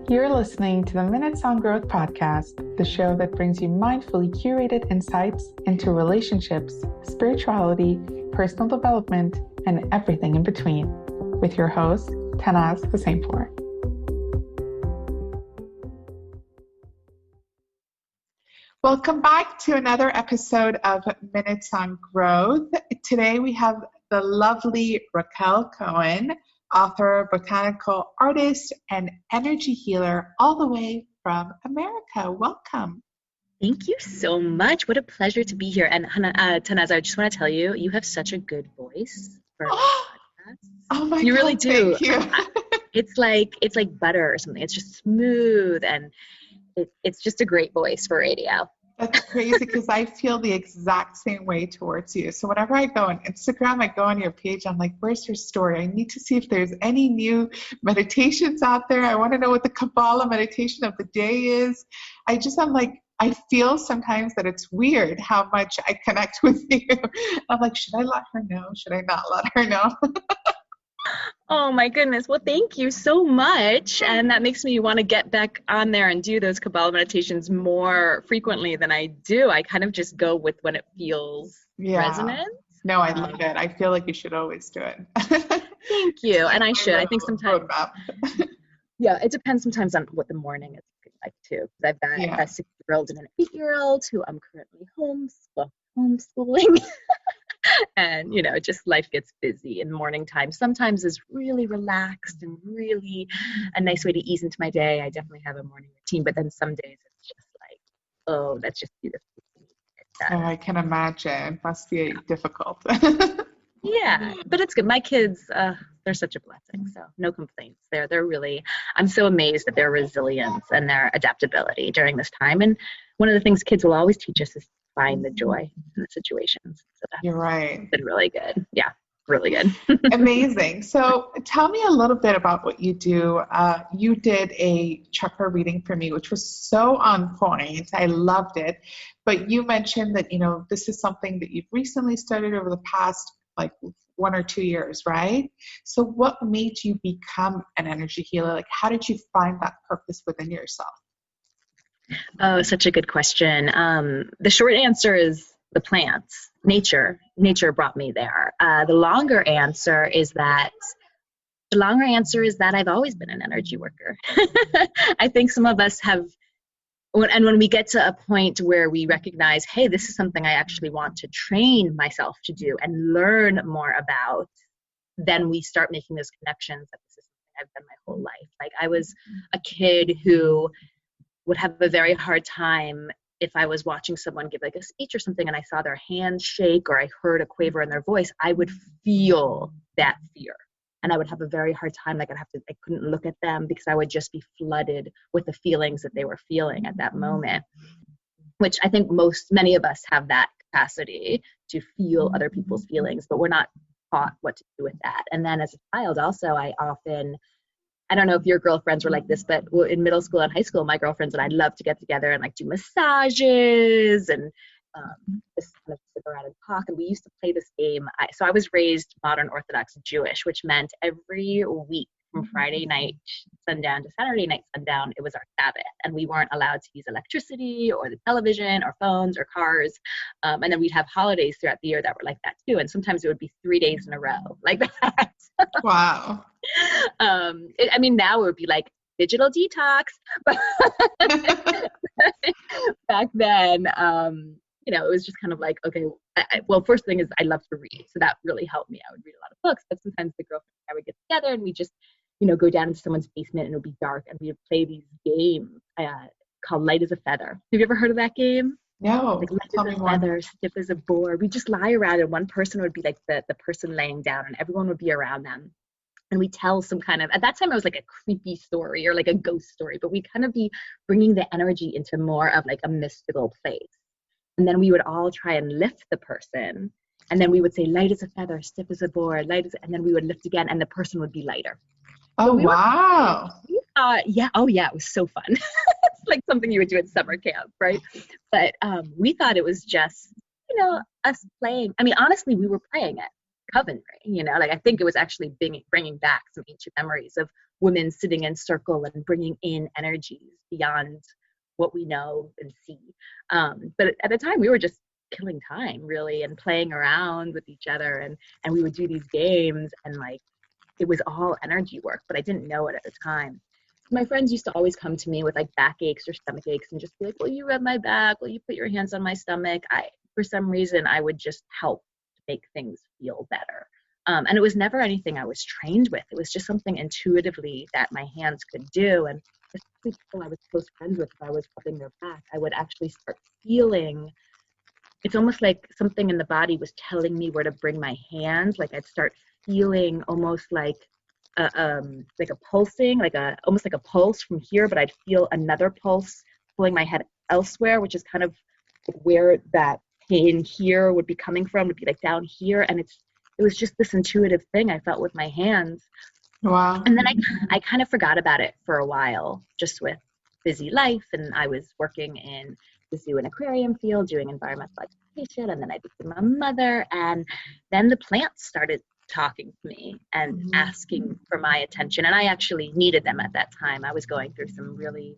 You're listening to the Minutes on Growth podcast, the show that brings you mindfully curated insights into relationships, spirituality, personal development, and everything in between, with your host, Tannaz Hosseinpour. Welcome back to another episode of Minutes on Growth. Today we have the lovely Rachael Cohen, author, botanical artist, and energy healer all the way from America. Welcome. Thank you so much. What a pleasure to be here. And Tannaz, I just want to tell you, you have such a good voice for a podcast. Oh my you God, really do. Thank you. It's like butter or something. It's just smooth and it's just a great voice for radio. That's crazy because I feel the exact same way towards you. So whenever I go on Instagram, I go on your page, I'm like, where's your story? I need to see if there's any new meditations out there. I want to know what the Kabbalah meditation of the day is. I'm like, I feel sometimes that it's weird how much I connect with you. I'm like, should I let her know? Should I not let her know? Oh my goodness. Well, thank you so much. And that makes me want to get back on there and do those Kabbalah meditations more frequently than I do. I kind of just go with when it feels resonant. No, I love it. I feel like you should always do it. Thank you. And I should. I think sometimes. Yeah, it depends sometimes on what the morning is like too. I've got a 6-year-old and an 8-year-old who I'm currently homeschooling. And, just life gets busy in the morning time. Sometimes is really relaxed and really a nice way to ease into my day. I definitely have a morning routine, but then some days it's just like, oh, that's just beautiful. Oh, I can imagine. It must be difficult. Yeah, but it's good. My kids, they're such a blessing. So no complaints. They're really, I'm so amazed at their resilience and their adaptability during this time. And one of the things kids will always teach us is find the joy in the situations. So that's You're right. Been really good. Yeah, really good. Amazing. So tell me a little bit about what you do. You did a chakra reading for me, which was so on point. I loved it. But you mentioned that, this is something that you've recently studied over the past 1 or 2 years, right? So what made you become an energy healer? Like, how did you find that purpose within yourself? Oh, such a good question. The short answer is the plants, nature. Nature brought me there. The longer answer is that I've always been an energy worker. I think some of us have, and when we get to a point where we recognize, hey, this is something I actually want to train myself to do and learn more about, then we start making those connections that this is something I've done my whole life. Like I was a kid who would have a very hard time if I was watching someone give like a speech or something and I saw their hand shake or I heard a quaver in their voice, I would feel that fear. And I would have a very hard time, I couldn't look at them because I would just be flooded with the feelings that they were feeling at that moment, which I think many of us have that capacity to feel other people's feelings, but we're not taught what to do with that. And then as a child also, I don't know if your girlfriends were like this, but in middle school and high school, my girlfriends and I'd love to get together and do massages and just kind of sit around and talk. And we used to play this game. So I was raised modern Orthodox Jewish, which meant every week from Friday night sundown to Saturday night sundown, it was our Sabbath. And we weren't allowed to use electricity or the television or phones or cars. And then we'd have holidays throughout the year that were like that too. And sometimes it would be 3 days in a row like that. Wow. Now it would be like digital detox. But back then, it was just kind of like, okay, first thing is I love to read. So that really helped me. I would read a lot of books, but sometimes the girlfriend and I would get together and we just, go down into someone's basement and it would be dark and we would play these games called Light as a Feather. Have you ever heard of that game? No. Light as a feather, stiff as a board. We just lie around and one person would be like the person laying down and everyone would be around them. And we tell some kind of, at that time it was like a creepy story or like a ghost story, but we'd kind of be bringing the energy into more of like a mystical place. And then we would all try and lift the person. And then we would say, light as a feather, stiff as a board, and then we would lift again and the person would be lighter. Oh, wow. It was so fun. It's like something you would do at summer camp, right? But we thought it was just, us playing. I mean, honestly, we were playing it. coven ring, you know, like I think it was actually bringing back some ancient memories of women sitting in circle and bringing in energies beyond what we know and see. But at the time we were just killing time really and playing around with each other, and we would do these games, and like it was all energy work, but I didn't know it at the time. My friends used to always come to me with like backaches or stomach aches and just be like, will you rub my back? Will you put your hands on my stomach? For some reason, I would just help to make things feel better. And it was never anything I was trained with. It was just something intuitively that my hands could do. And especially people I was close friends with, if I was rubbing their back, I would actually start feeling, it's almost like something in the body was telling me where to bring my hands. Like I'd start feeling almost like a pulsing, almost like a pulse from here, but I'd feel another pulse pulling my head elsewhere, which is kind of where that pain here would be coming from, would be like down here. And it was just this intuitive thing I felt with my hands. Wow. And then I kind of forgot about it for a while, just with busy life. And I was working in the zoo and aquarium field doing environmental education. And then I became a mother. And then the plants started talking to me and asking for my attention. And I actually needed them at that time. I was going through some really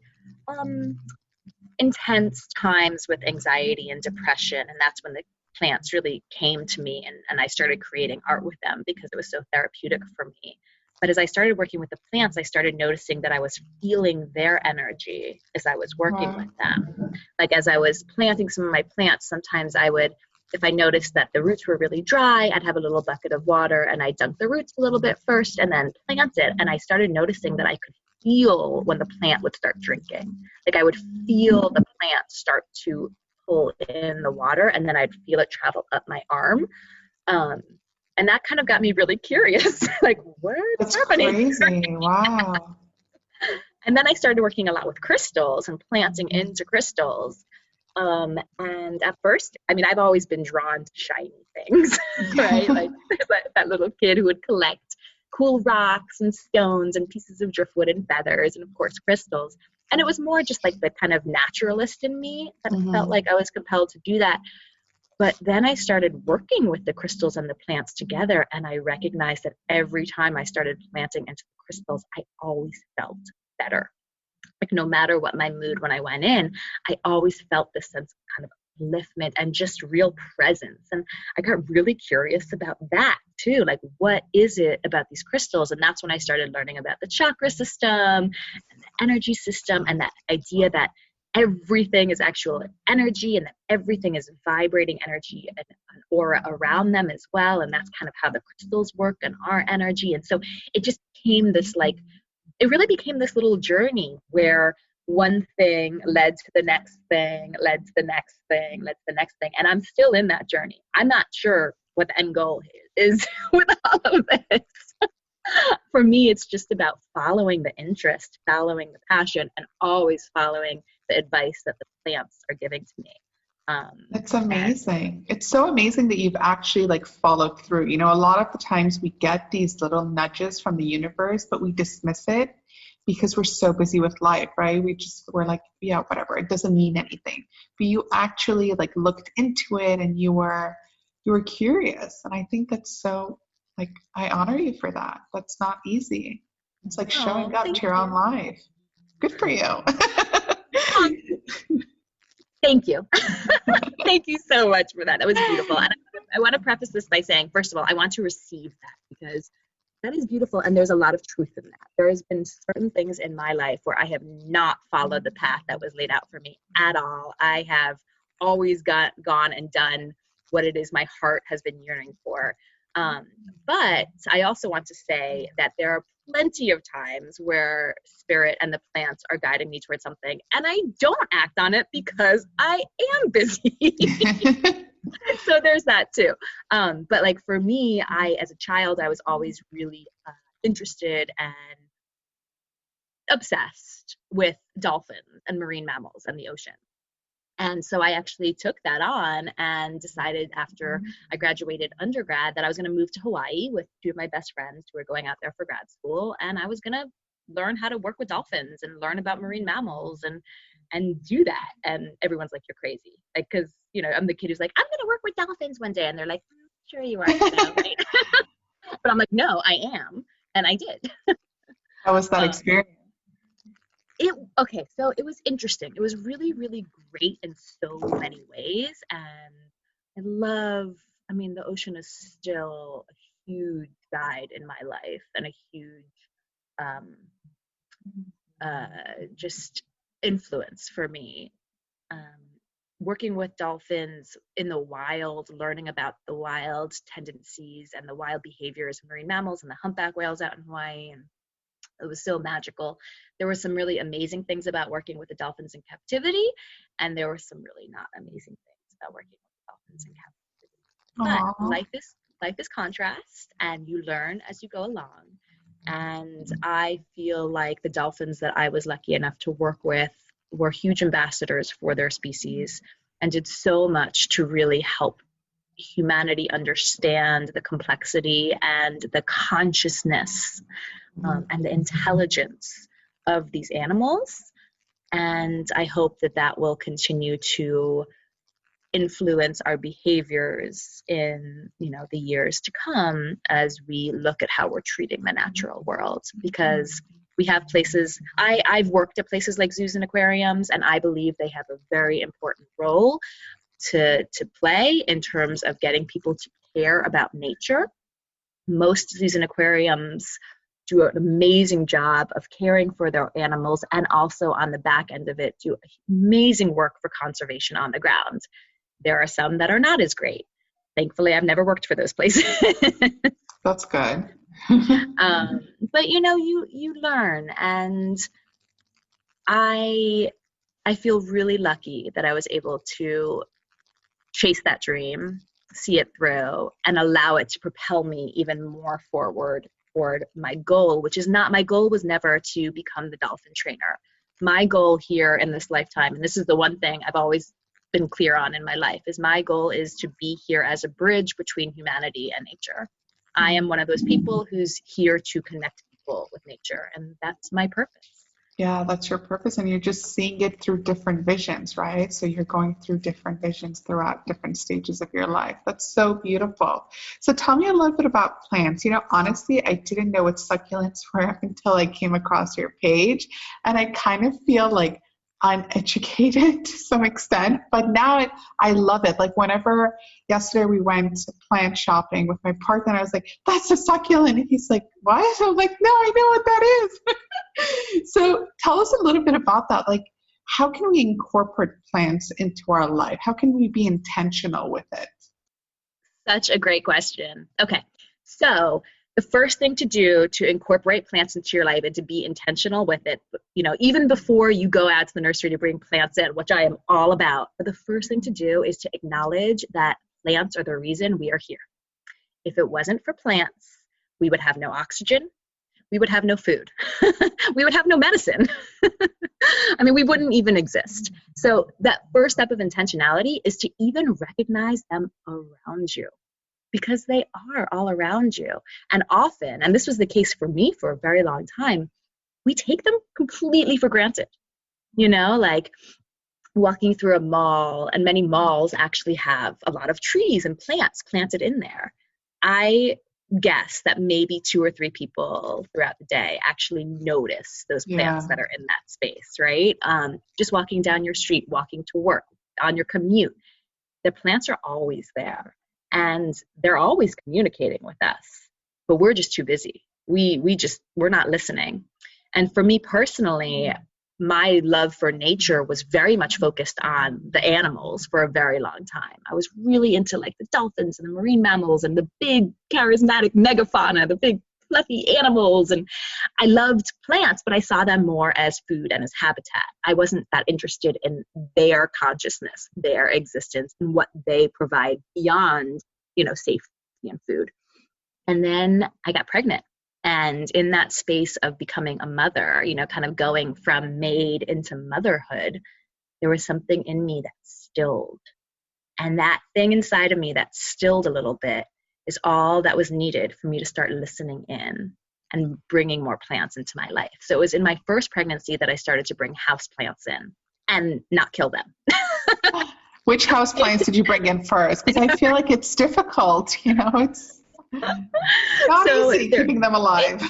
intense times with anxiety and depression. And that's when the plants really came to me, and I started creating art with them because it was so therapeutic for me. But as I started working with the plants, I started noticing that I was feeling their energy as I was working with them. Like as I was planting some of my plants, sometimes I would, if I noticed that the roots were really dry, I'd have a little bucket of water and I'd dunk the roots a little bit first and then plant it. And I started noticing that I could feel when the plant would start drinking. Like I would feel the plant start to pull in the water, and then I'd feel it travel up my arm. And that kind of got me really curious, like what's happening? Crazy. Wow. And then I started working a lot with crystals and planting into crystals. And at first, I mean, I've always been drawn to shiny things, right? Like that little kid who would collect cool rocks and stones and pieces of driftwood and feathers and of course crystals. And it was more just like the kind of naturalist in me that felt like I was compelled to do that. But then I started working with the crystals and the plants together, and I recognized that every time I started planting into the crystals, I always felt better. Like no matter what my mood when I went in, I always felt this sense of kind of upliftment and just real presence. And I got really curious about that too. Like, what is it about these crystals? And that's when I started learning about the chakra system and the energy system, and that idea that everything is actual energy and that everything is vibrating energy and an aura around them as well. And that's kind of how the crystals work and our energy. And so it just became this it really became this little journey where one thing led to the next thing, led to the next thing, led to the next thing. And I'm still in that journey. I'm not sure what the end goal is with all of this. For me, it's just about following the interest, following the passion, and always following the advice that the plants are giving to me. It's amazing. It's so amazing that you've actually followed through. You know, a lot of the times we get these little nudges from the universe, but we dismiss it because we're so busy with life, right? We're like, yeah, whatever. It doesn't mean anything. But you actually looked into it and you were curious. And I think that's so I honor you for that. That's not easy. It's like showing up to your own life. Good for you. Thank you. Thank you so much for that. That was beautiful. And I want to preface this by saying, first of all, I want to receive that because that is beautiful. And there's a lot of truth in that. There has been certain things in my life where I have not followed the path that was laid out for me at all. I have always gone and done what it is my heart has been yearning for. But I also want to say that there are plenty of times where spirit and the plants are guiding me towards something and I don't act on it because I am busy. So there's that too. But for me, as a child, I was always really interested and obsessed with dolphins and marine mammals and the ocean. And so I actually took that on and decided after I graduated undergrad that I was going to move to Hawaii with two of my best friends who were going out there for grad school. And I was going to learn how to work with dolphins and learn about marine mammals and do that. And everyone's like, you're crazy. Because, I'm the kid who's like, I'm going to work with dolphins one day. And they're like, sure you are, right? But I'm like, no, I am. And I did. How was that Um, experience? okay, so it was interesting. It was really, really great in so many ways. And I mean, the ocean is still a huge guide in my life and a huge um, just influence for me. Um, Working with dolphins in the wild, learning about the wild tendencies and the wild behaviors of marine mammals and the humpback whales out in Hawaii, and it was so magical. There were some really amazing things about working with the dolphins in captivity, and there were some really not amazing things about working with the dolphins in captivity. But Aw. life is contrast, and you learn as you go along. And I feel like the dolphins that I was lucky enough to work with were huge ambassadors for their species and did so much to really help humanity understand the complexity and the consciousness and the intelligence of these animals. And I hope that that will continue to influence our behaviors in the years to come as we look at how we're treating the natural world, because we have places I've worked at places like zoos and aquariums, and I believe they have a very important role to play in terms of getting people to care about nature. Most zoos and aquariums do an amazing job of caring for their animals, and also on the back end of it do amazing work for conservation on the ground. There are some that are not as great. Thankfully, I've never worked for those places. That's good. But you learn, and I feel really lucky that I was able to chase that dream, see it through, and allow it to propel me even more forward toward my goal, which is not, my goal was never to become the dolphin trainer. My goal here in this lifetime, and this is the one thing I've always been clear on in my life, is my goal is to be here as a bridge between humanity and nature. I am one of those people who's here to connect people with nature, and that's my purpose. Yeah, that's your purpose, and you're just seeing it through different visions, right? So you're going through different visions throughout different stages of your life. That's so beautiful. So tell me a little bit about plants. Honestly, I didn't know what succulents were until I came across your page, and I kind of feel like uneducated to some extent, but now I love it. Like whenever yesterday we went plant shopping with my partner, and I was like, "That's a succulent," and he's like, "What?" I'm like, "No, I know what that is." So tell us a little bit about that. Like, how can we incorporate plants into our life? How can we be intentional with it? Such a great question. Okay, so the first thing to do to incorporate plants into your life and to be intentional with it, even before you go out to the nursery to bring plants in, which I am all about, but the first thing to do is to acknowledge that plants are the reason we are here. If it wasn't for plants, we would have no oxygen, we would have no food, we would have no medicine. I mean, we wouldn't even exist. So that first step of intentionality is to even recognize them around you, because they are all around you. And often, and this was the case for me for a very long time, we take them completely for granted. Like walking through a mall, and many malls actually have a lot of trees and plants planted in there. I guess that maybe 2 or 3 people throughout the day actually notice those Yeah. plants that are in that space, right? Just walking down your street, walking to work, on your commute, the plants are always there, and they're always communicating with us, but we're just too busy. We're not listening. And for me personally, my love for nature was very much focused on the animals for a very long time. I was really into like the dolphins and the marine mammals and the big charismatic megafauna, the big fluffy animals. And I loved plants, but I saw them more as food and as habitat. I wasn't that interested in their consciousness, their existence, and what they provide beyond, safety and food. And then I got pregnant. And in that space of becoming a mother, kind of going from maid into motherhood, there was something in me that stilled. And that thing inside of me that stilled a little bit is all that was needed for me to start listening in and bringing more plants into my life. So it was in my first pregnancy that I started to bring house plants in and not kill them. Which house plants did you bring in first? Because I feel like it's difficult, it's not So easy keeping them alive.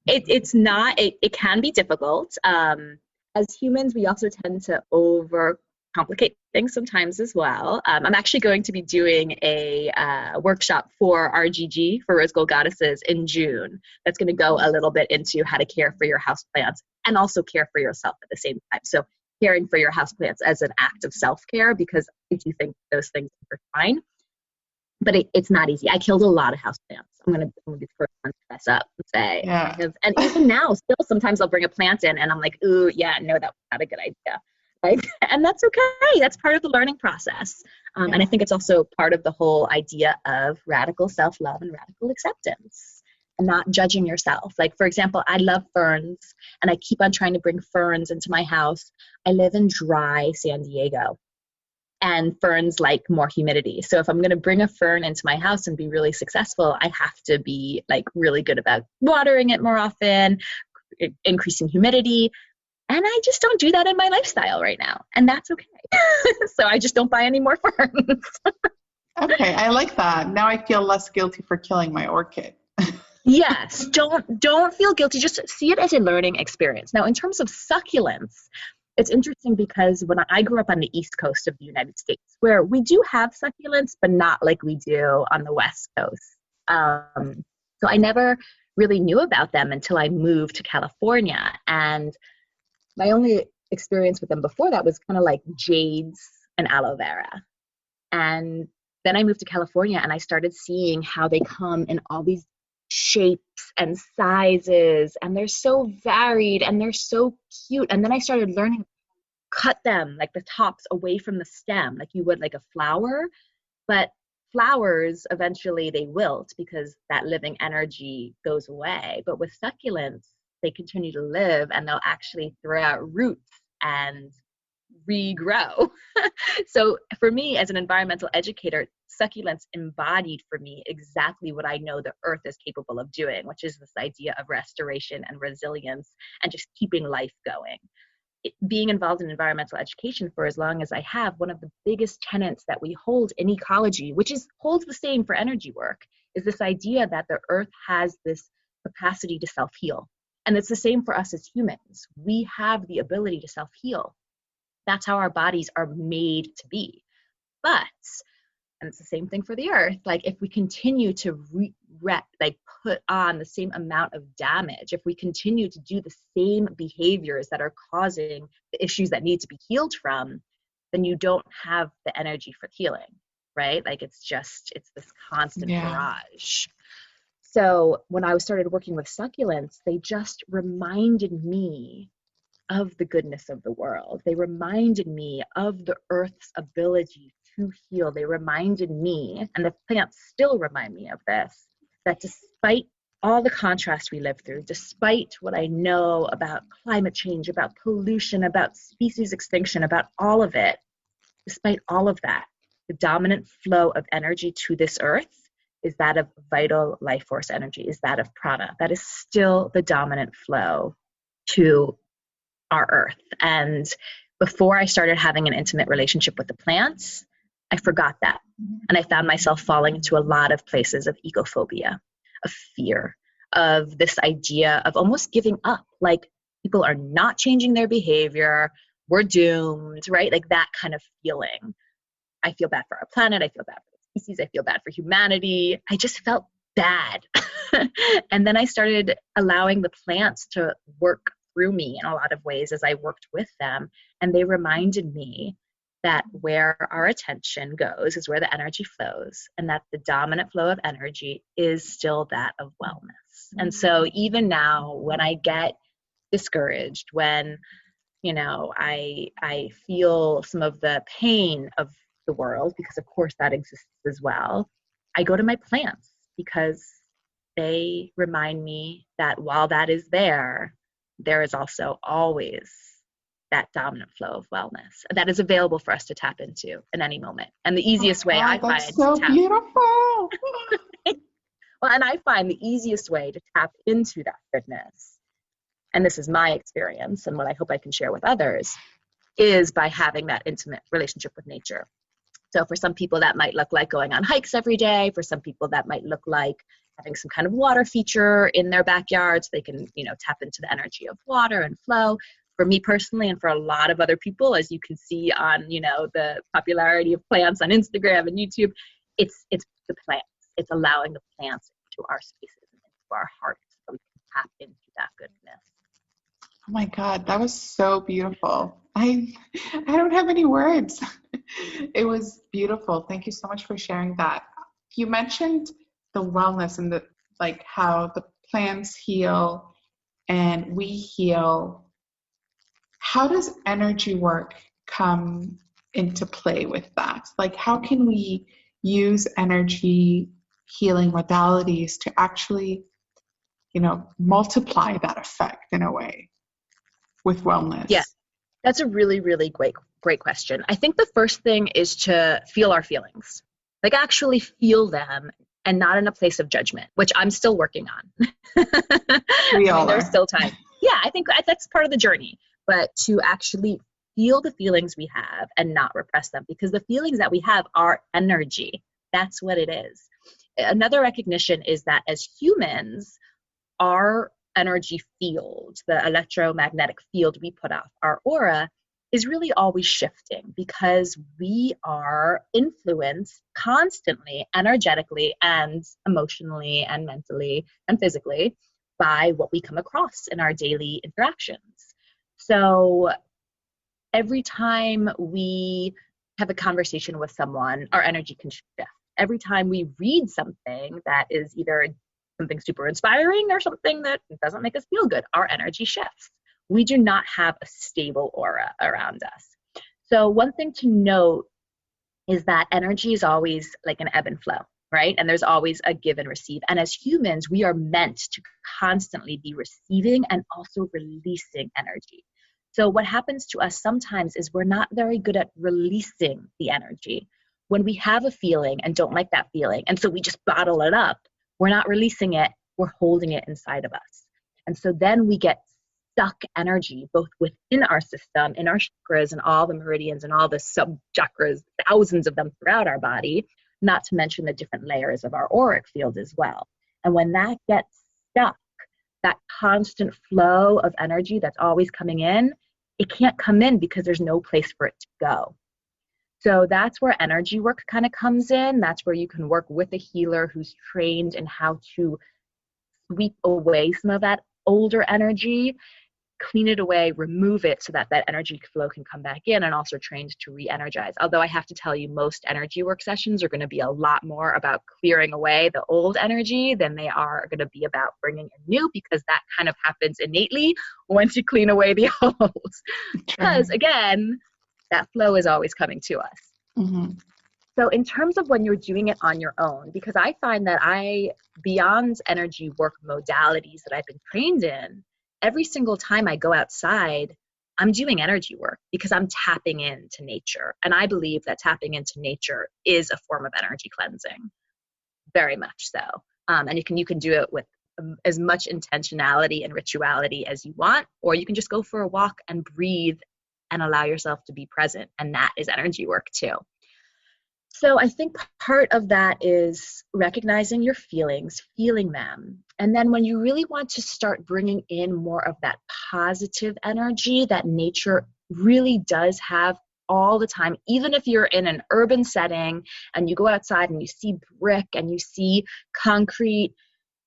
It's not, it can be difficult. As humans, we also tend to overcomplicate things sometimes as well. I'm actually going to be doing a workshop for RGG, for Rose Gold Goddesses, in June. That's going to go a little bit into how to care for your houseplants and also care for yourself at the same time. So caring for your houseplants as an act of self-care, because I do think those things are fine. But it's not easy. I killed a lot of houseplants. I'm gonna be the first one to mess up and say, Yeah. and even now, still sometimes I'll bring a plant in and I'm like, ooh, yeah, no, that was not a good idea. Like, and that's okay. That's part of the learning process. And I think it's also part of the whole idea of radical self-love and radical acceptance, and not judging yourself. Like, for example, I love ferns, and I keep on trying to bring ferns into my house. I live in dry San Diego, and ferns like more humidity. So if I'm going to bring a fern into my house and be really successful, I have to be like really good about watering it more often, increasing humidity. And I just don't do that in my lifestyle right now. And that's okay. So I just don't buy any more ferns. Okay, I like that. Now I feel less guilty for killing my orchid. Yes, don't feel guilty. Just see it as a learning experience. Now, in terms of succulents, it's interesting because when I grew up on the East Coast of the United States, where we do have succulents, but not like we do on the West Coast. So I never really knew about them until I moved to California. And my only experience with them before that was kind of like jades and aloe vera. And then I moved to California and I started seeing how they come in all these shapes and sizes, and they're so varied and they're so cute. And then I started learning to cut them, like the tops, away from the stem, like you would like a flower. But flowers, eventually they wilt because that living energy goes away. But with succulents, they continue to live, and they'll actually throw out roots and regrow. So for me, as an environmental educator, succulents embodied for me exactly what I know the earth is capable of doing, which is this idea of restoration and resilience and just keeping life going. Being involved in environmental education for as long as I have, one of the biggest tenets that we hold in ecology, which holds the same for energy work, is this idea that the earth has this capacity to self-heal. And it's the same for us as humans. We have the ability to self-heal. That's how our bodies are made to be. But, and it's the same thing for the earth, like if we continue to put on the same amount of damage, if we continue to do the same behaviors that are causing the issues that need to be healed from, then you don't have the energy for healing, right? Like it's this constant barrage. So when I started working with succulents, they just reminded me of the goodness of the world. They reminded me of the earth's ability to heal. They reminded me, and the plants still remind me of this, that despite all the contrast we live through, despite what I know about climate change, about pollution, about species extinction, about all of it, despite all of that, the dominant flow of energy to this earth is that of vital life force energy, is that of prana. That is still the dominant flow to our earth. And before I started having an intimate relationship with the plants, I forgot that. And I found myself falling into a lot of places of ecophobia, of fear, of this idea of almost giving up. Like people are not changing their behavior, we're doomed, right? Like that kind of feeling. I feel bad for our planet, I feel bad for the species, I feel bad for humanity. I just felt bad. And then I started allowing the plants to work through me in a lot of ways as I worked with them. And they reminded me that where our attention goes is where the energy flows, and that the dominant flow of energy is still that of wellness. And so even now, when I get discouraged, when I feel some of the pain of the world, because of course that exists as well, I go to my plants because they remind me that while that is there is also always that dominant flow of wellness that is available for us to tap into in any moment. And the easiest way I find so beautiful. Well, and I find the easiest way to tap into that goodness, and this is my experience and what I hope I can share with others, is by having that intimate relationship with nature. So for some people that might look like going on hikes every day. For some people that might look like having some kind of water feature in their backyard so they can, tap into the energy of water and flow. For me personally, and for a lot of other people, as you can see on, the popularity of plants on Instagram and YouTube, it's the plants. It's allowing the plants into our spaces and into our hearts so we can tap into that goodness. Oh my God, that was so beautiful. I don't have any words. It was beautiful. Thank you so much for sharing that. You mentioned the wellness and how the plants heal and we heal. How does energy work come into play with that? Like, how can we use energy healing modalities to actually, multiply that effect in a way with wellness? Yeah, that's a really, really great question. I think the first thing is to feel our feelings, like actually feel them and not in a place of judgment, which I'm still working on. We all there's are. still time. Yeah, I think that's part of the journey, but to actually feel the feelings we have and not repress them, because the feelings that we have are energy. That's what it is. Another recognition is that as humans, our energy field, the electromagnetic field we put off, our aura, is really always shifting because we are influenced constantly, energetically and emotionally and mentally and physically by what we come across in our daily interactions. So every time we have a conversation with someone, our energy can shift. Every time we read something that is either something super inspiring or something that doesn't make us feel good, our energy shifts. We do not have a stable aura around us. So one thing to note is that energy is always like an ebb and flow, right? And there's always a give and receive. And as humans, we are meant to constantly be receiving and also releasing energy. So what happens to us sometimes is we're not very good at releasing the energy. When we have a feeling and don't like that feeling, and so we just bottle it up, we're not releasing it, we're holding it inside of us. And so then we get stuck energy, both within our system, in our chakras and all the meridians and all the sub-chakras, thousands of them throughout our body, not to mention the different layers of our auric field as well. And when that gets stuck, that constant flow of energy that's always coming in, it can't come in because there's no place for it to go. So that's where energy work kind of comes in. That's where you can work with a healer who's trained in how to sweep away some of that older energy, clean it away, remove it so that that energy flow can come back in, and also trained to re-energize. Although I have to tell you, most energy work sessions are going to be a lot more about clearing away the old energy than they are going to be about bringing in new, because that kind of happens innately once you clean away the old. Because again, that flow is always coming to us. Mm-hmm. So in terms of when you're doing it on your own, because I find that beyond energy work modalities that I've been trained in, every single time I go outside, I'm doing energy work because I'm tapping into nature. And I believe that tapping into nature is a form of energy cleansing, very much so. And you can do it with as much intentionality and rituality as you want, or you can just go for a walk and breathe and allow yourself to be present. And that is energy work too. So I think part of that is recognizing your feelings, feeling them. And then when you really want to start bringing in more of that positive energy that nature really does have all the time, even if you're in an urban setting and you go outside and you see brick and you see concrete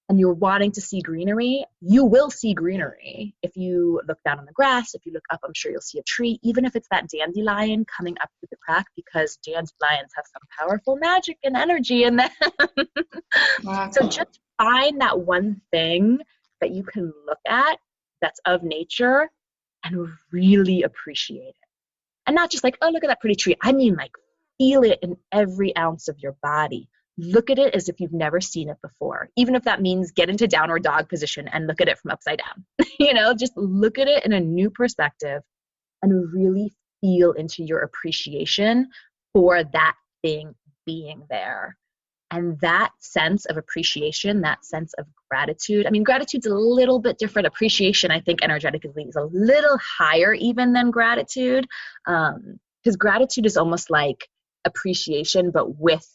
and you're wanting to see greenery, you will see greenery. If you look down on the grass, if you look up, I'm sure you'll see a tree, even if it's that dandelion coming up through the crack, because dandelions have some powerful magic and energy in them. Wow. So just find that one thing that you can look at that's of nature and really appreciate it. And not just like, oh, look at that pretty tree. I mean, like, feel it in every ounce of your body. Look at it as if you've never seen it before. Even if that means get into downward dog position and look at it from upside down. Just look at it in a new perspective and really feel into your appreciation for that thing being there. And that sense of appreciation, that sense of gratitude. I mean, gratitude's a little bit different. Appreciation, I think, energetically is a little higher even than gratitude. Because gratitude is almost like appreciation, but with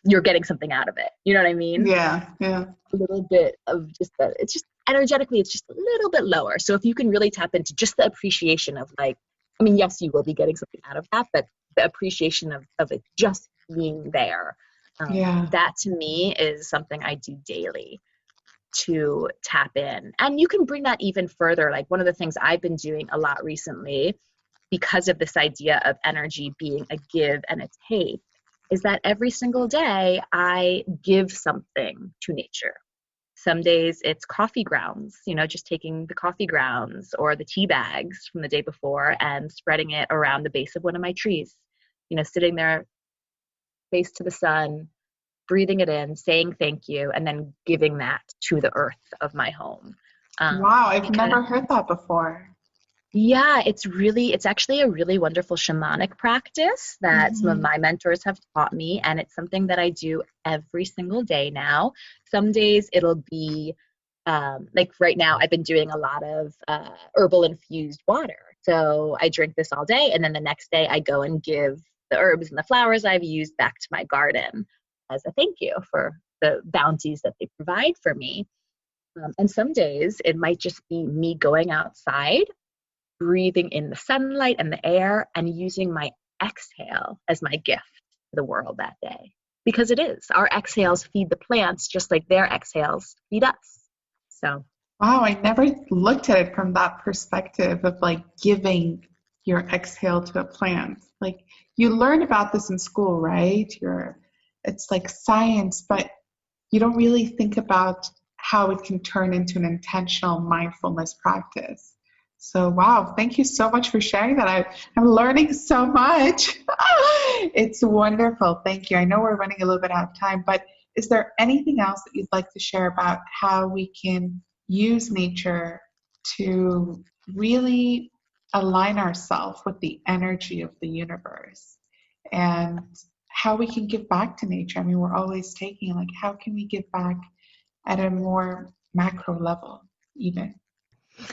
you're getting something out of it. You know what I mean? Yeah, yeah. A little bit of just that. It's just energetically, it's just a little bit lower. So if you can really tap into just the appreciation of like, I mean, yes, you will be getting something out of that, but the appreciation of it just being there. Yeah. That to me is something I do daily to tap in. And you can bring that even further. Like one of the things I've been doing a lot recently, because of this idea of energy being a give and a take, is that every single day I give something to nature. Some days it's coffee grounds, just taking the coffee grounds or the tea bags from the day before and spreading it around the base of one of my trees, sitting there face to the sun, breathing it in, saying thank you, and then giving that to the earth of my home. Wow, I've Because never heard that before. yeah, it's actually a really wonderful shamanic practice that some of my mentors have taught me, and it's something that I do every single day now. Some days it'll be like right now I've been doing a lot of herbal infused water. So I drink this all day, and then the next day I go and give the herbs and the flowers I've used back to my garden as a thank you for the bounties that they provide for me. And some days it might just be me going outside, breathing in the sunlight and the air, and using my exhale as my gift to the world that day. Because it is. Our exhales feed the plants just like their exhales feed us. So, Wow, I never looked at it from that perspective of like giving your exhale to a plant. Like you learn about this in school, right? It's like science, but you don't really think about how it can turn into an intentional mindfulness practice. So, wow, thank you so much for sharing that. I'm learning so much. It's wonderful. Thank you. I know we're running a little bit out of time, but is there anything else that you'd like to share about how we can use nature to really align ourselves with the energy of the universe and how we can give back to nature? I mean, we're always taking, like, how can we give back at a more macro level, even?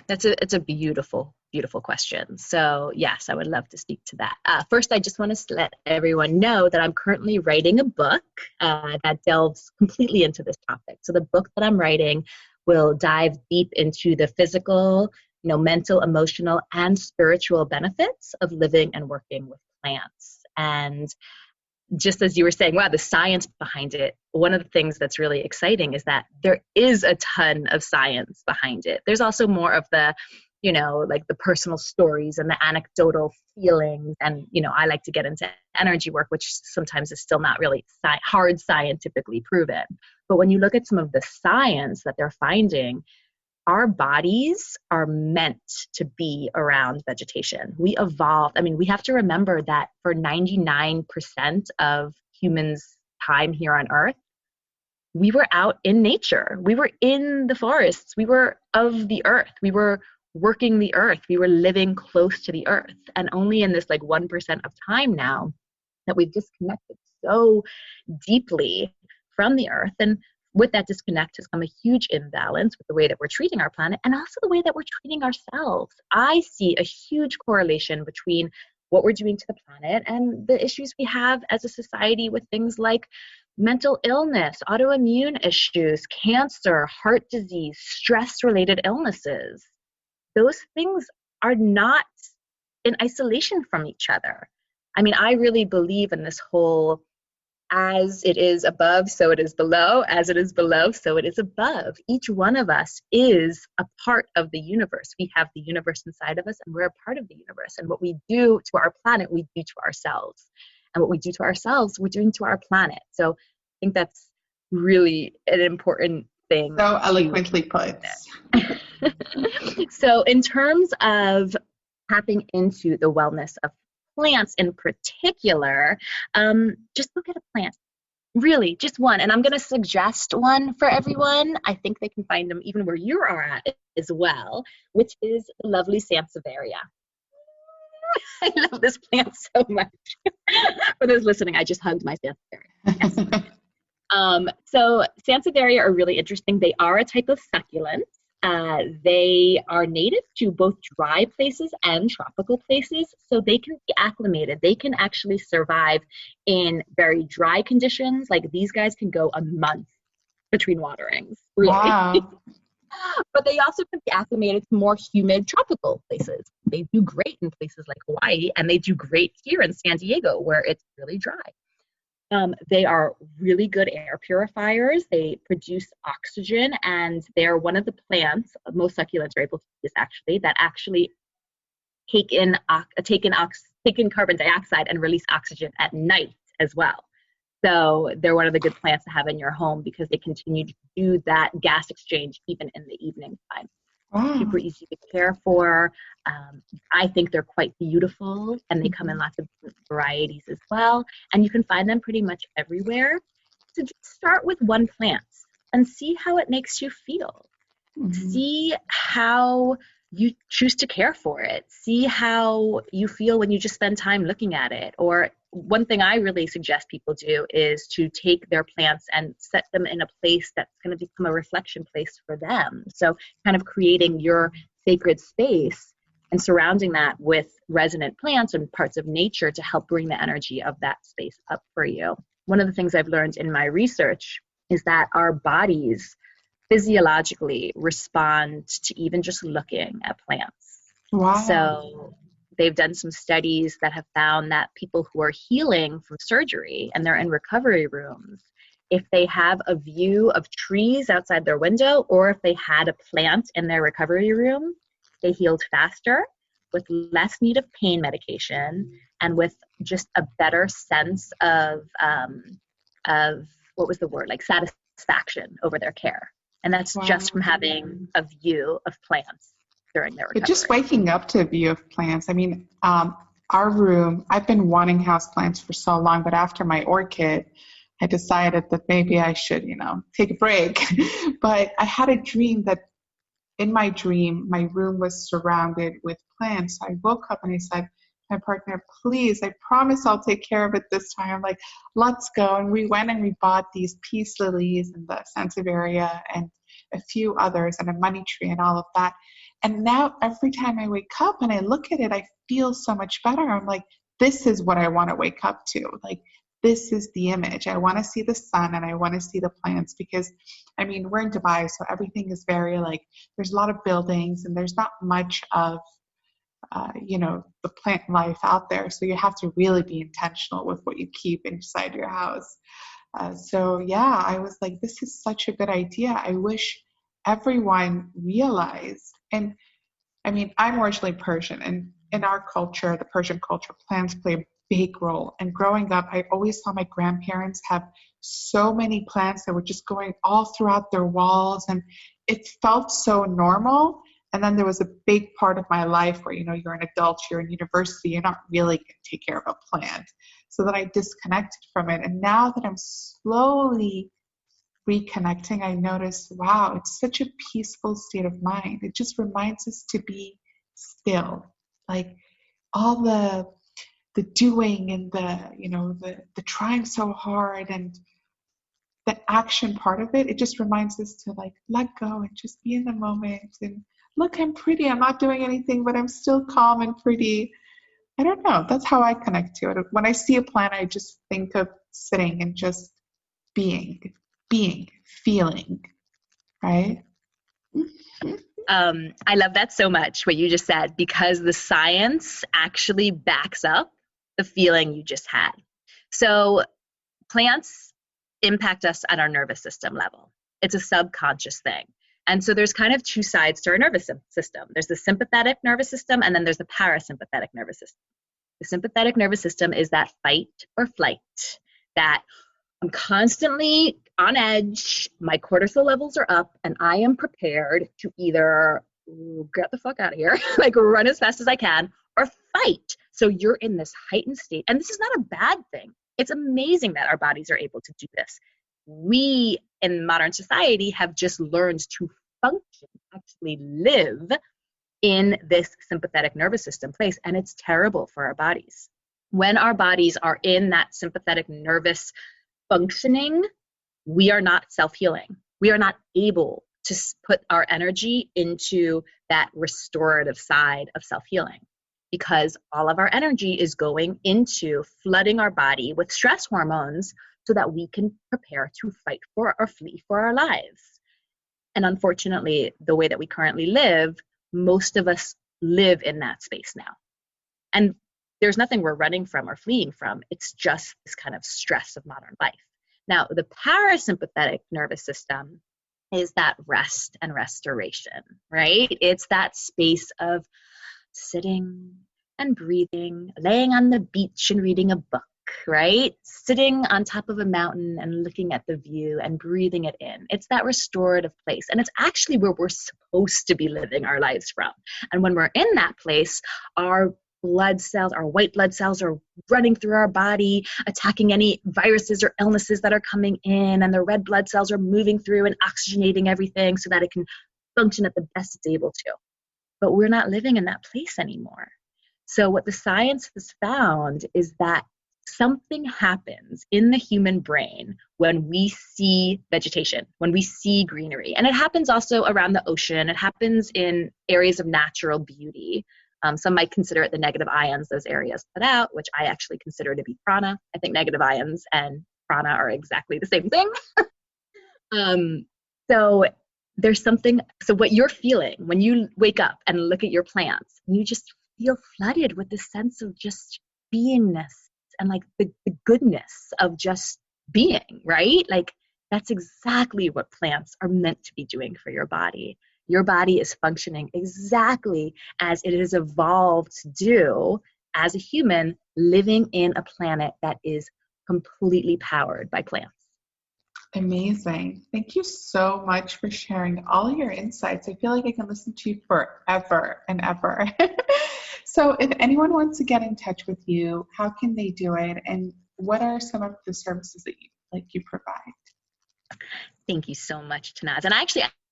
it's a beautiful, beautiful question. So yes, I would love to speak to that. First, I just want to let everyone know that I'm currently writing a book that delves completely into this topic. So the book that I'm writing will dive deep into the physical, mental, emotional, and spiritual benefits of living and working with plants. And just as you were saying, wow, the science behind it, one of the things that's really exciting is that there is a ton of science behind it. There's also more of the, like the personal stories and the anecdotal feelings. And, I like to get into energy work, which sometimes is still not really hard scientifically proven. But when you look at some of the science that they're finding, our bodies are meant to be around vegetation. We evolved. I mean, we have to remember that for 99% of humans' time here on Earth, we were out in nature. We were in the forests. We were of the earth. We were working the earth. We were living close to the earth. And only in this like 1% of time now that we've disconnected so deeply from the earth. And with that disconnect has come a huge imbalance with the way that we're treating our planet and also the way that we're treating ourselves. I see a huge correlation between what we're doing to the planet and the issues we have as a society with things like mental illness, autoimmune issues, cancer, heart disease, stress-related illnesses. Those things are not in isolation from each other. I mean, I really believe in this whole as it is above, so it is below. As it is below, so it is above. Each one of us is a part of the universe. We have the universe inside of us, and we're a part of the universe. And what we do to our planet, we do to ourselves. And what we do to ourselves, we're doing to our planet. So I think that's really an important thing. So eloquently put. So in terms of tapping into the wellness of plants in particular, just look at a plant. Really, just one. And I'm going to suggest one for everyone. I think they can find them even where you are at as well, which is the lovely Sansevieria. I love this plant so much. For those listening, I just hugged my Sansevieria. Yes. So Sansevieria are really interesting. They are a type of succulent. They are native to both dry places and tropical places, so they can be acclimated. They can actually survive in very dry conditions. Like these guys can go a month between waterings, really. Wow. But they also can be acclimated to more humid tropical places. They do great in places like Hawaii, and they do great here in San Diego, where it's really dry. They are really good air purifiers. They produce oxygen, and they're one of the plants, most succulents are able to do this actually, that actually take in carbon dioxide and release oxygen at night as well. So they're one of the good plants to have in your home because they continue to do that gas exchange even in the evening time. Wow. Super easy to care for. I think they're quite beautiful, and they come in lots of varieties as well. And you can find them pretty much everywhere. So just start with one plant and see how it makes you feel. Mm-hmm. See how you choose to care for it. See how you feel when you just spend time looking at it. Or one thing I really suggest people do is to take their plants and set them in a place that's going to become a reflection place for them. So kind of creating your sacred space and surrounding that with resonant plants and parts of nature to help bring the energy of that space up for you. One of the things I've learned in my research is that our bodies physiologically respond to even just looking at plants. Wow. So they've done some studies that have found that people who are healing from surgery and they're in recovery rooms, if they have a view of trees outside their window, or if they had a plant in their recovery room, they healed faster, with less need of pain medication, and with just a better sense of what was the word, like satisfaction over their care. And that's just from having a view of plants during their recovery. But just waking up to a view of plants. I mean, our room, I've been wanting houseplants for so long, but after my orchid, I decided that maybe I should, take a break. But I had a dream that in my dream, my room was surrounded with plants. I woke up and I said, my partner, please, I promise I'll take care of it this time. I'm like, let's go. And we went and we bought these peace lilies in the Sansevieria and a few others and a money tree and all of that. And now every time I wake up and I look at it, I feel so much better. I'm like, this is what I want to wake up to. Like, this is the image. I want to see the sun and I want to see the plants because, I mean, we're in Dubai, so everything is very there's a lot of buildings and there's not much of the plant life out there. So you have to really be intentional with what you keep inside your house. So yeah, I was like, this is such a good idea. I wish everyone realized. And I mean, I'm originally Persian, and in our culture, the Persian culture, plants play a big role. And growing up, I always saw my grandparents have so many plants that were just going all throughout their walls, and it felt so normal. And then there was a big part of my life where, you're an adult, you're in university, you're not really going to take care of a plant. So then I disconnected from it. And now that I'm slowly reconnecting, I notice, wow, it's such a peaceful state of mind. It just reminds us to be still. Like all the doing and the trying so hard and the action part of it, it just reminds us to let go and just be in the moment. And look, I'm pretty. I'm not doing anything, but I'm still calm and pretty. I don't know. That's how I connect to it. When I see a plant, I just think of sitting and just being, feeling, right? I love that so much, what you just said, because the science actually backs up the feeling you just had. So plants impact us at our nervous system level. It's a subconscious thing. And so there's kind of two sides to our nervous system. There's the sympathetic nervous system, and then there's the parasympathetic nervous system. The sympathetic nervous system is that fight or flight, that I'm constantly on edge, my cortisol levels are up, and I am prepared to either get the fuck out of here, run as fast as I can, or fight. So you're in this heightened state. And this is not a bad thing. It's amazing that our bodies are able to do this. We in modern society have just learned to function, actually live in this sympathetic nervous system place, and it's terrible for our bodies. When our bodies are in that sympathetic nervous functioning, we are not self-healing. We are not able to put our energy into that restorative side of self-healing, because all of our energy is going into flooding our body with stress hormones so that we can prepare to fight for or flee for our lives. And unfortunately, the way that we currently live, most of us live in that space now. And there's nothing we're running from or fleeing from. It's just this kind of stress of modern life. Now, the parasympathetic nervous system is that rest and restoration, right? It's that space of sitting and breathing, laying on the beach and reading a book, right? Sitting on top of a mountain and looking at the view and breathing it in. It's that restorative place. And it's actually where we're supposed to be living our lives from. And when we're in that place, our blood cells, our white blood cells are running through our body, attacking any viruses or illnesses that are coming in, and the red blood cells are moving through and oxygenating everything so that it can function at the best it's able to. But we're not living in that place anymore. So what the science has found is that something happens in the human brain when we see vegetation, when we see greenery. And it happens also around the ocean. It happens in areas of natural beauty. Some might consider it the negative ions those areas put out, which I actually consider to be prana. I think negative ions and prana are exactly the same thing. So there's something, so what you're feeling when you wake up and look at your plants, and you just feel flooded with this sense of just beingness and like the goodness of just being, right? Like that's exactly what plants are meant to be doing for your body. Your body is functioning exactly as it is evolved to do as a human living in a planet that is completely powered by plants. Amazing. Thank you so much for sharing all your insights. I feel like I can listen to you forever and ever. So if anyone wants to get in touch with you, how can they do it? And what are some of the services that you provide? Thank you so much, Tannaz. And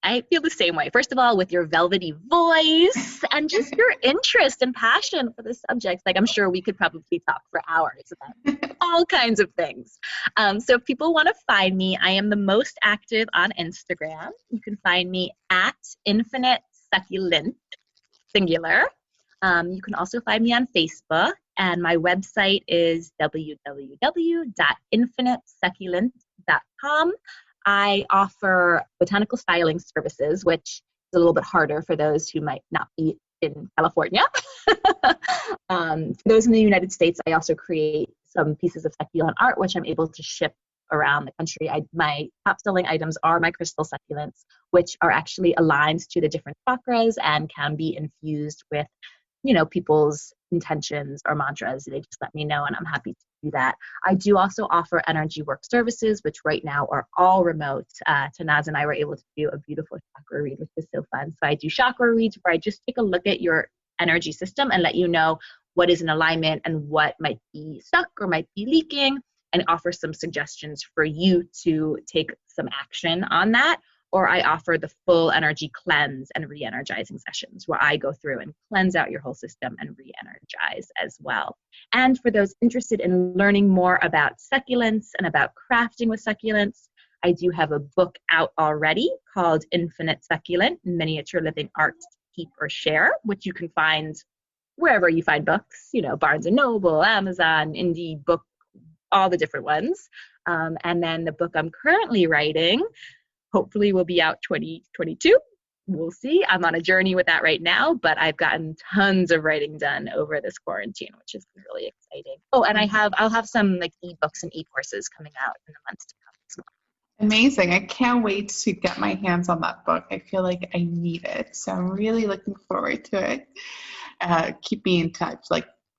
I feel the same way. First of all, with your velvety voice and just your interest and passion for the subject. Like I'm sure we could probably talk for hours about all kinds of things. So if people want to find me, I am the most active on Instagram. You can find me at Infinite Succulent, singular. You can also find me on Facebook, and my website is www.infinitesucculent.com. I offer botanical styling services, which is a little bit harder for those who might not be in California. For those in the United States, I also create some pieces of succulent art, which I'm able to ship around the country. My top selling items are my crystal succulents, which are actually aligned to the different chakras and can be infused with people's intentions or mantras. They just let me know, and I'm happy to do that. I do also offer energy work services, which right now are all remote. Tannaz and I were able to do a beautiful chakra read, which was so fun. So I do chakra reads where I just take a look at your energy system and let you know what is in alignment and what might be stuck or might be leaking, and offer some suggestions for you to take some action on that. Or I offer the full energy cleanse and re-energizing sessions where I go through and cleanse out your whole system and re-energize as well. And for those interested in learning more about succulents and about crafting with succulents, I do have a book out already called Infinite Succulent, Miniature Living Art to Keep or Share, which you can find wherever you find books, Barnes & Noble, Amazon, Indie Book, all the different ones. And then the book I'm currently writing hopefully will be out 2022. We'll see. I'm on a journey with that right now, but I've gotten tons of writing done over this quarantine, which is really exciting. Oh, and I'll have some like ebooks and e-courses coming out in the months to come as well. Amazing. I can't wait to get my hands on that book. I feel like I need it. So I'm really looking forward to it. Keep me in touch,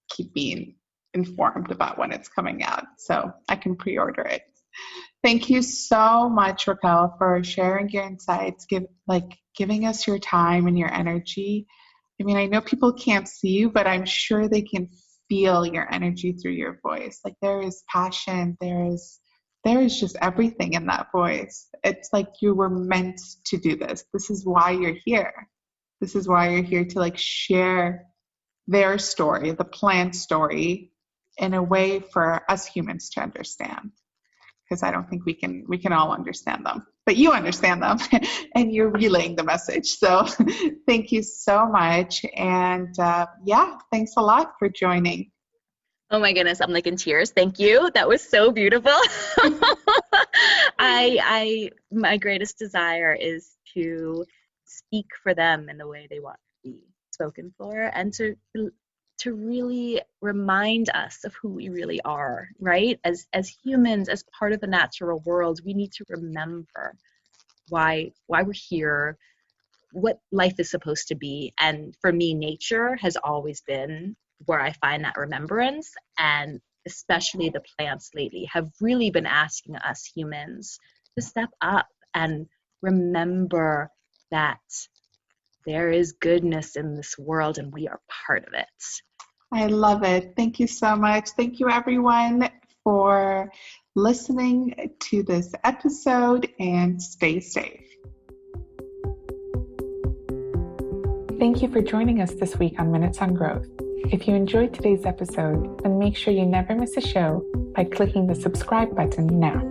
keep being informed about when it's coming out so I can pre-order it. Thank you so much, Rachael, for sharing your insights, giving us your time and your energy. I mean, I know people can't see you, but I'm sure they can feel your energy through your voice. Like there is passion, there is just everything in that voice. It's like you were meant to do this. This is why you're here. This is why you're here to share their story, the plant story, in a way for us humans to understand. because I don't think we can all understand them. But you understand them and you're relaying the message. So thank you so much. And yeah, thanks a lot for joining. Oh my goodness, I'm like in tears. Thank you. That was so beautiful. My greatest desire is to speak for them in the way they want to be spoken for, and to really remind us of who we really are, right? As humans, as part of the natural world, we need to remember why we're here, what life is supposed to be. And for me, nature has always been where I find that remembrance, and especially the plants lately have really been asking us humans to step up and remember that there is goodness in this world and we are part of it. I love it. Thank you so much. Thank you, everyone, for listening to this episode, and stay safe. Thank you for joining us this week on Minutes on Growth. If you enjoyed today's episode, then make sure you never miss a show by clicking the subscribe button now.